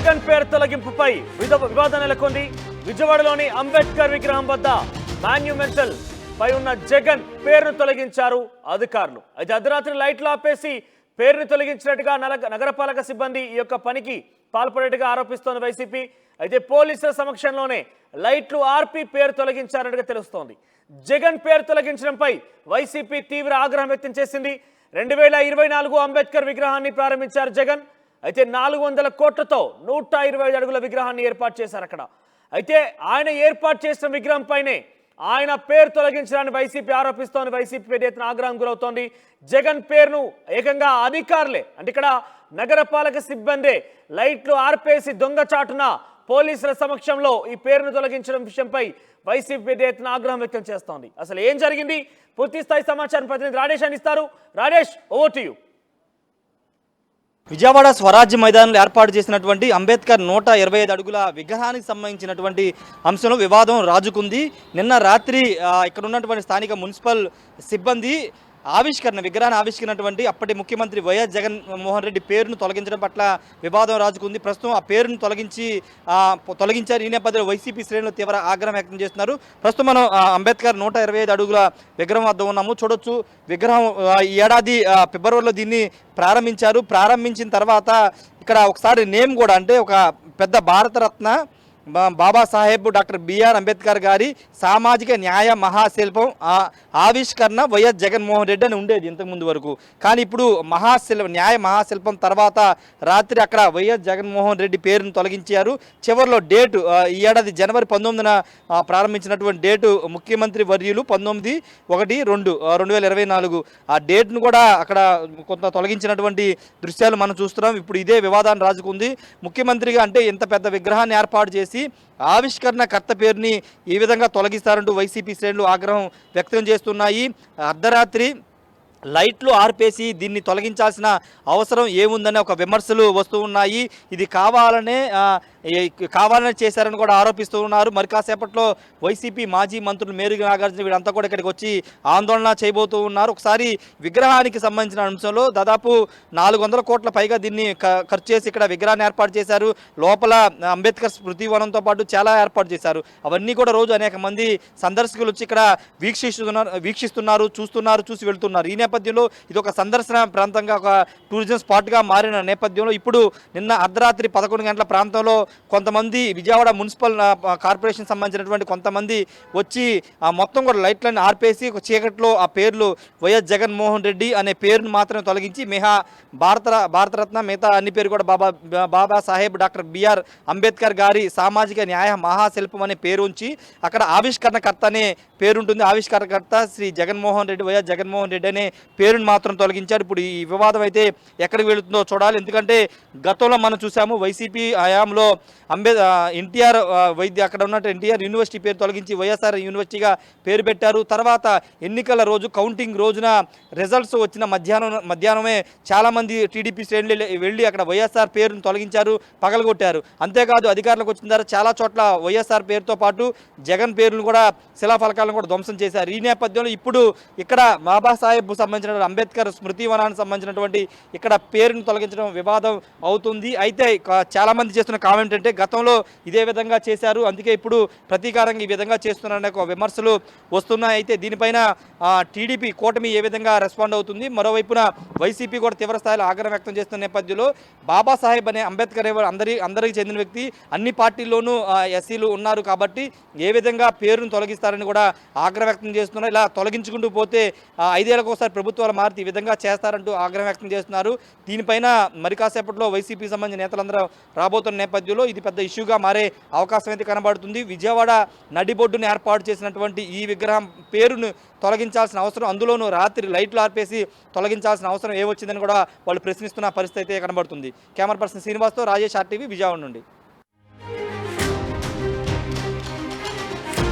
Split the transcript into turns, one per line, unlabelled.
జగన్ పేరు తొలగింపుపై వివాదం నెలకొంది. విజయవాడలోని అంబేద్కర్ విగ్రహం వద్ద మాన్యుమెంటల్ పై ఉన్న జగన్ పేరును తొలగించారు అధికారులు. అయితే అర్ధరాత్రి లైట్లు ఆపేసి పేరును తొలగించినట్టుగా నగరపాలక సిబ్బంది ఈ యొక్క పనికి పాల్పడేట్టుగా ఆరోపిస్తోంది వైసీపీ. అయితే పోలీసుల సమక్షంలోనే లైట్లు ఆర్పి పేరు తొలగించారన్నట్టుగా తెలుస్తోంది. జగన్ పేరు తొలగించడంపై వైసీపీ తీవ్ర ఆగ్రహం వ్యక్తం చేసింది. 2024 అంబేద్కర్ విగ్రహాన్ని ప్రారంభించారు జగన్. అయితే 400 కోట్లతో 125 అడుగుల విగ్రహాన్ని ఏర్పాటు చేశారు అక్కడ. అయితే ఆయన ఏర్పాటు చేసిన విగ్రహం పైనే ఆయన పేరు తొలగించడాన్ని వైసీపీ ఆరోపిస్తోంది. వైసీపీ పెద్ద ఎత్తున ఆగ్రహం గురవుతోంది. జగన్ పేరును ఏకంగా అధికారులే అంటే ఇక్కడ నగరపాలక సిబ్బందే లైట్లు ఆర్పేసి దొంగచాటున పోలీసుల సమక్షంలో ఈ పేరును తొలగించడం విషయంపై వైసీపీ పెద్ద ఎత్తున ఆగ్రహం వ్యక్తం చేస్తోంది. అసలు ఏం జరిగింది పూర్తి స్థాయి సమాచారం ప్రతినిధి రాజేష్ అందిస్తారు. Rajesh, over to you.
Vijayawada స్వరాజ్య మైదానంలో ఏర్పాటు చేసినటువంటి అంబేద్కర్ 125 అడుగుల విగ్రహానికి సంబంధించినటువంటి అంశంలో వివాదం రాజుకుంది. నిన్న రాత్రి ఇక్కడ ఉన్నటువంటి స్థానిక మున్సిపల్ సిబ్బంది విగ్రహాన్ని ఆవిష్కరించినటువంటి అప్పటి ముఖ్యమంత్రి వైఎస్ జగన్మోహన్ రెడ్డి పేరును తొలగించడం పట్ల వివాదం రాజుకుంది. ప్రస్తుతం ఆ పేరును తొలగించారు. ఈ నేపథ్యంలో వైసీపీ శ్రేణులు తీవ్ర ఆగ్రహం వ్యక్తం చేస్తున్నారు. ప్రస్తుతం మనం అంబేద్కర్ 125 అడుగుల విగ్రహం వద్ద ఉన్నాము. చూడొచ్చు, విగ్రహం ఈ ఏడాది ఫిబ్రవరిలో దీన్ని ప్రారంభించారు. ప్రారంభించిన తర్వాత ఇక్కడ ఒకసారి నేమ్ కూడా అంటే ఒక పెద్ద భారతరత్న బాబాసాహెబ్ డాక్టర్ బిఆర్ అంబేద్కర్ గారి సామాజిక న్యాయ మహాశిల్పం ఆవిష్కరణ వైఎస్ జగన్మోహన్ రెడ్డి అని ఉండేది ఇంతకుముందు వరకు. కానీ ఇప్పుడు న్యాయ మహాశిల్పం తర్వాత రాత్రి అక్కడ వైఎస్ జగన్మోహన్ రెడ్డి పేరును తొలగించారు. చివరిలో డేటు ఈ ఏడాది జనవరి 19న ప్రారంభించినటువంటి డేటు ముఖ్యమంత్రి వర్యులు 19/1/2024 ఆ డేట్ను కూడా అక్కడ కొంత తొలగించినటువంటి దృశ్యాలు మనం చూస్తున్నాం. ఇప్పుడు ఇదే వివాదాన్ని రాజుకుంది. ముఖ్యమంత్రిగా అంటే ఇంత పెద్ద విగ్రహాన్ని ఏర్పాటు చేసి ఆవిష్కరణకర్త పేరుని ఈ విధంగా తొలగిస్తారంటూ వైసీపీ శ్రేణులు ఆగ్రహం వ్యక్తం చేస్తున్నాయి. అర్ధరాత్రి లైట్లు ఆర్పేసి దీన్ని తొలగించాల్సిన అవసరం ఏముందనే ఒక విమర్శలు వస్తూ ఉన్నాయి. ఇది కావాలనే చేశారని కూడా ఆరోపిస్తూ ఉన్నారు. మరి కాసేపట్లో వైసీపీ మాజీ మంత్రులు మేరుగు నాగార్జున వీళ్ళంతా కూడా ఇక్కడికి వచ్చి ఆందోళన చేయబోతూ ఉన్నారు. ఒకసారి విగ్రహానికి సంబంధించిన అంశంలో దాదాపు 400 కోట్ల పైగా దీన్ని ఖర్చు చేసి ఇక్కడ విగ్రహాన్ని ఏర్పాటు చేశారు. లోపల అంబేద్కర్ స్మృతి వనంతో పాటు చాలా ఏర్పాటు చేశారు. అవన్నీ కూడా రోజు అనేక మంది సందర్శకులు వచ్చి ఇక్కడ వీక్షిస్తున్నారు, చూసి వెళ్తున్నారు. ఈ నేపథ్యంలో ఇది ఒక సందర్శన ప్రాంతంగా ఒక టూరిజం స్పాట్గా మారిన నేపథ్యంలో ఇప్పుడు నిన్న అర్ధరాత్రి 11 గంటల ప్రాంతంలో కొంతమంది విజయవాడ మున్సిపల్ కార్పొరేషన్ సంబంధించినటువంటి కొంతమంది వచ్చి మొత్తం కూడా లైట్లను ఆర్పేసి ఒక చీకట్లో ఆ పేర్లు వైఎస్ జగన్మోహన్ రెడ్డి అనే పేరును మాత్రమే తొలగించి భారతరత్న మిగతా అన్ని పేరు కూడా బాబాసాహెబ్ డాక్టర్ బిఆర్ అంబేద్కర్ గారి సామాజిక న్యాయ మహాశిల్పం అనే పేరు ఉంచి అక్కడ ఆవిష్కరణకర్త అనే పేరుంటుంది. ఆవిష్కరణకర్త శ్రీ జగన్మోహన్ రెడ్డి వైఎస్ జగన్మోహన్ రెడ్డి అనే పేరును మాత్రం తొలగించారు. ఇప్పుడు ఈ వివాదం అయితే ఎక్కడికి వెళుతుందో చూడాలి. ఎందుకంటే గతంలో మనం చూసాము వైసీపీ హయాంలో ఎన్టీఆర్ అక్కడ ఉన్నట్టు ఎన్టీఆర్ యూనివర్సిటీ పేరు తొలగించి వైఎస్ఆర్ యూనివర్సిటీగా పేరు పెట్టారు. తర్వాత ఎన్నికల రోజు కౌంటింగ్ రోజున రిజల్ట్స్ వచ్చిన మధ్యాహ్నమే చాలామంది టీడీపీ శ్రేణులు వెళ్ళి అక్కడ వైఎస్ఆర్ పేరును తొలగించారు, పగలగొట్టారు. అంతేకాదు అధికారులకు వచ్చిన తర్వాత చాలా చోట్ల వైఎస్ఆర్ పేరుతో పాటు జగన్ పేరును కూడా శిలాఫలకాలను కూడా ధ్వంసం చేశారు. ఈ నేపథ్యంలో ఇప్పుడు ఇక్కడ బాబాసాహెబ్ సంబంధించిన అంబేద్కర్ స్మృతి వనానికి సంబంధించినటువంటి ఇక్కడ పేరును తొలగించడం వివాదం అవుతుంది. అయితే చాలామంది చేస్తున్న కామెంట్ అంటే గతంలో ఇదే విధంగా చేశారు, అందుకే ఇప్పుడు ప్రతీకారంగా ఈ విధంగా చేస్తున్నారనే విమర్శలు వస్తున్నాయి. అయితే దీనిపైన టీడీపీ కూటమి ఏ విధంగా రెస్పాండ్ అవుతుంది, మరోవైపున వైసీపీ కూడా తీవ్ర స్థాయిలో ఆగ్రహం వ్యక్తం చేస్తున్న నేపథ్యంలో బాబాసాహెబ్ అనే అంబేద్కర్ అందరికీ చెందిన వ్యక్తి, అన్ని పార్టీల్లోనూ ఎస్సీలు ఉన్నారు కాబట్టి ఏ విధంగా పేరును తొలగిస్తారని కూడా ఆగ్రహం వ్యక్తం చేస్తున్నారు. ఇలా తొలగించుకుంటూ పోతే 5 ఏళ్లకు ఒకసారి ప్రభుత్వాలు మారితే ఈ విధంగా చేస్తారంటూ ఆగ్రహం వ్యక్తం చేస్తున్నారు. దీనిపైన మరి కాసేపట్లో వైసీపీకి సంబంధించిన నేతలందరూ రాబోతున్న నేపథ్యంలో ఇది పెద్ద ఇష్యూగా మారే అవకాశం అయితే కనబడుతుంది. విజయవాడ నడిబొడ్డును ఏర్పాటు చేసినటువంటి ఈ విగ్రహం పేరును తొలగించాల్సిన అవసరం, అందులోనూ రాత్రి లైట్లు ఆర్పేసి తొలగించాల్సిన అవసరం ఏమొచ్చిందని కూడా వాళ్ళు ప్రశ్నిస్తున్న పరిస్థితి అయితే కనబడుతుంది. కెమెరా పర్సన్ శ్రీనివాస్తో రాజేష్ RTV విజయవాడ నుండి.